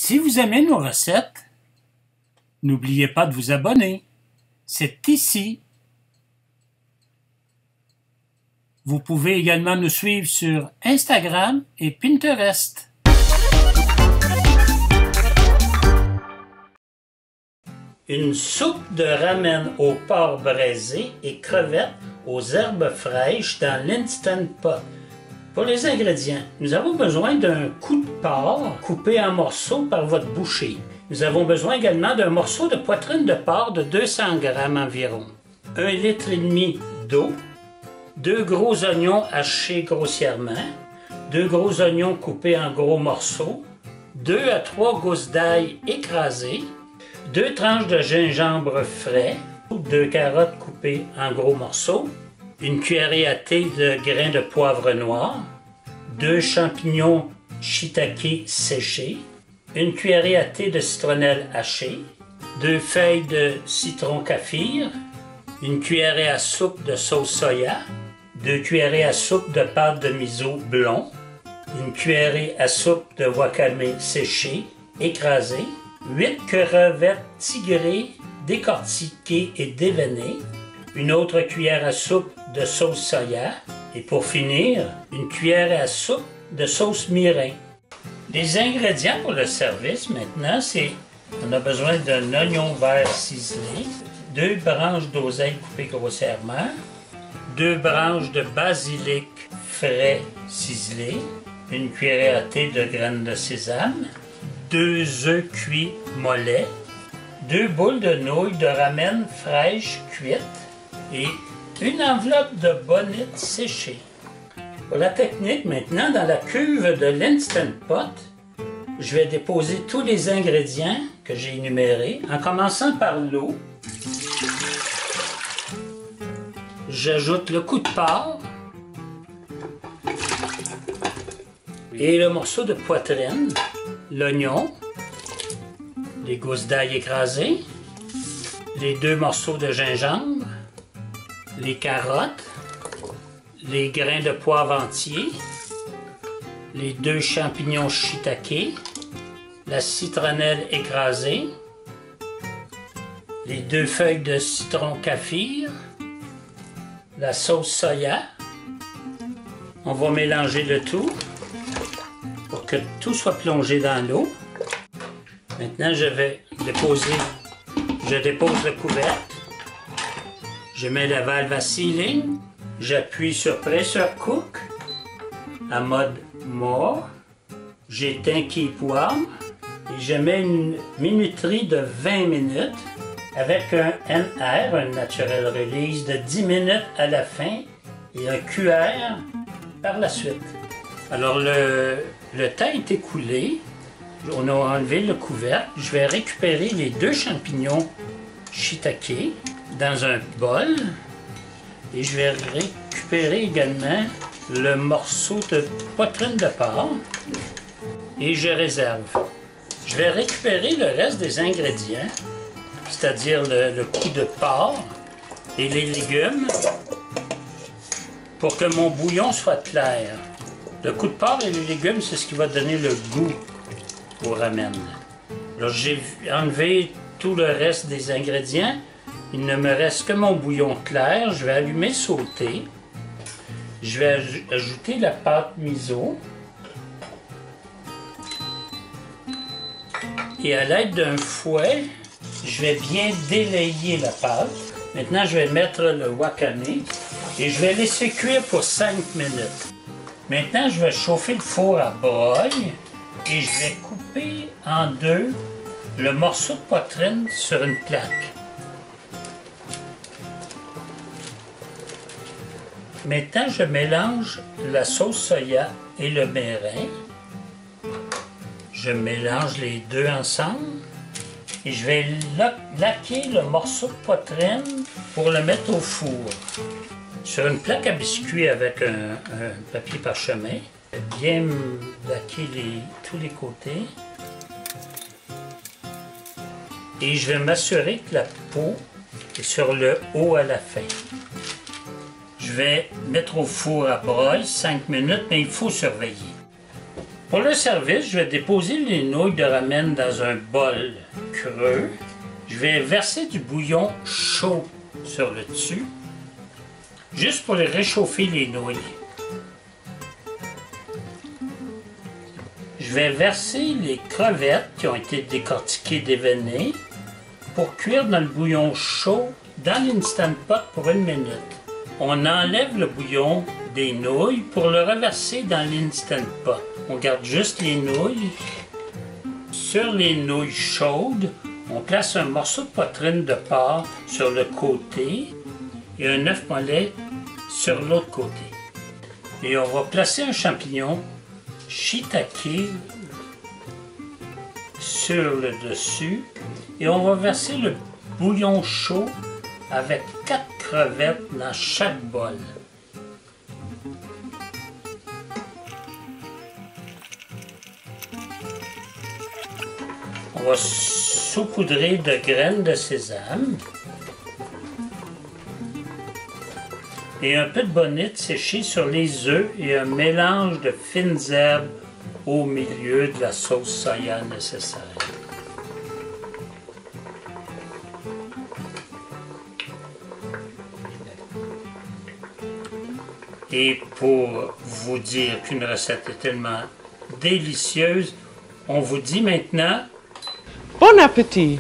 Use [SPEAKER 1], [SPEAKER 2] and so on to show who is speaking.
[SPEAKER 1] Si vous aimez nos recettes, n'oubliez pas de vous abonner. C'est ici. Vous pouvez également nous suivre sur Instagram et Pinterest. Une soupe de ramen au porc braisé et crevettes aux herbes fraîches dans l'Instant Pot. Pour les ingrédients, nous avons besoin d'un cou de porc coupé en morceaux par votre boucher. Nous avons besoin également d'un morceau de poitrine de porc de 200 g environ, 1,5 litre d'eau, 2 gros oignons hachés grossièrement, 2 gros oignons coupés en gros morceaux, 2 à 3 gousses d'ail écrasées, 2 tranches de gingembre frais, 2 carottes coupées en gros morceaux, une cuillerée à thé de grains de poivre noir, 2 champignons shiitake séchés, une cuillerée à thé de citronnelle hachée, 2 feuilles de citron kaffir, une cuillerée à soupe de sauce soya, 2 cuillerées à soupe de pâte de miso blond, une cuillerée à soupe de wakame séché, écrasé, 8 crevettes tigrées décortiquées et déveinées, une autre cuillère à soupe de sauce soya et pour finir, une cuillère à soupe de sauce mirin. Les ingrédients pour le service maintenant, c'est on a besoin d'un oignon vert ciselé, 2 branches d'oseille coupées grossièrement, 2 branches de basilic frais ciselés, une cuillerée à thé de graines de sésame, 2 œufs cuits mollets, 2 boules de nouilles de ramen fraîches cuites et une enveloppe de bonnettes séchées. Pour la technique maintenant, dans la cuve de l'Instant Pot, je vais déposer tous les ingrédients que j'ai énumérés en commençant par l'eau. J'ajoute le cou de porc et le morceau de poitrine, l'oignon, les gousses d'ail écrasées, les 2 morceaux de gingembre, les carottes, les grains de poivre entiers, les 2 champignons shiitake, la citronnelle écrasée, les 2 feuilles de citron kaffir, la sauce soya. On va mélanger le tout pour que tout soit plongé dans l'eau. Maintenant, je dépose le couvercle. Je mets la valve à sealing. J'appuie sur Pressure Cook à mode mort. J'éteins Keep Warm et je mets une minuterie de 20 minutes avec un NR, un Natural Release, de 10 minutes à la fin et un QR par la suite. Alors le temps est écoulé. On a enlevé le couvercle. Je vais récupérer les 2 champignons shiitake dans un bol et je vais récupérer également le morceau de poitrine de porc et je réserve. Je vais récupérer le reste des ingrédients, c'est-à-dire le cou de porc et les légumes pour que mon bouillon soit clair. Le cou de porc et les légumes, c'est ce qui va donner le goût au ramen. Alors j'ai enlevé tout le reste des ingrédients. Il ne me reste que mon bouillon clair. Je vais allumer sauter. Je vais ajouter la pâte miso. Et à l'aide d'un fouet, je vais bien délayer la pâte. Maintenant, je vais mettre le wakame et je vais laisser cuire pour 5 minutes. Maintenant, je vais chauffer le four à broil et je vais couper en 2 le morceau de poitrine sur une plaque. Maintenant, je mélange la sauce soya et le mirin. Je mélange les 2 ensemble et je vais laquer le morceau de poitrine pour le mettre au four. Sur une plaque à biscuits avec un papier parchemin, bien laquer tous les côtés. Et je vais m'assurer que la peau est sur le haut à la fin. Je vais mettre au four à broil 5 minutes, mais il faut surveiller. Pour le service, je vais déposer les nouilles de ramen dans un bol creux. Je vais verser du bouillon chaud sur le dessus, juste pour les réchauffer les nouilles. Je vais verser les crevettes qui ont été décortiquées, déveinées, pour cuire dans le bouillon chaud dans l'Instant Pot pour 1 minute. On enlève le bouillon des nouilles pour le reverser dans l'Instant Pot. On garde juste les nouilles. Sur les nouilles chaudes, on place un morceau de poitrine de porc sur le côté et un œuf mollet sur l'autre côté. Et on va placer un champignon shiitake sur le dessus et on va verser le bouillon chaud avec 4 crevettes dans chaque bol. On va saupoudrer de graines de sésame et un peu de bonite séchée sur les œufs et un mélange de fines herbes au milieu de la sauce soya nécessaire. Et pour vous dire qu'une recette est tellement délicieuse, on vous dit maintenant
[SPEAKER 2] Bon appétit!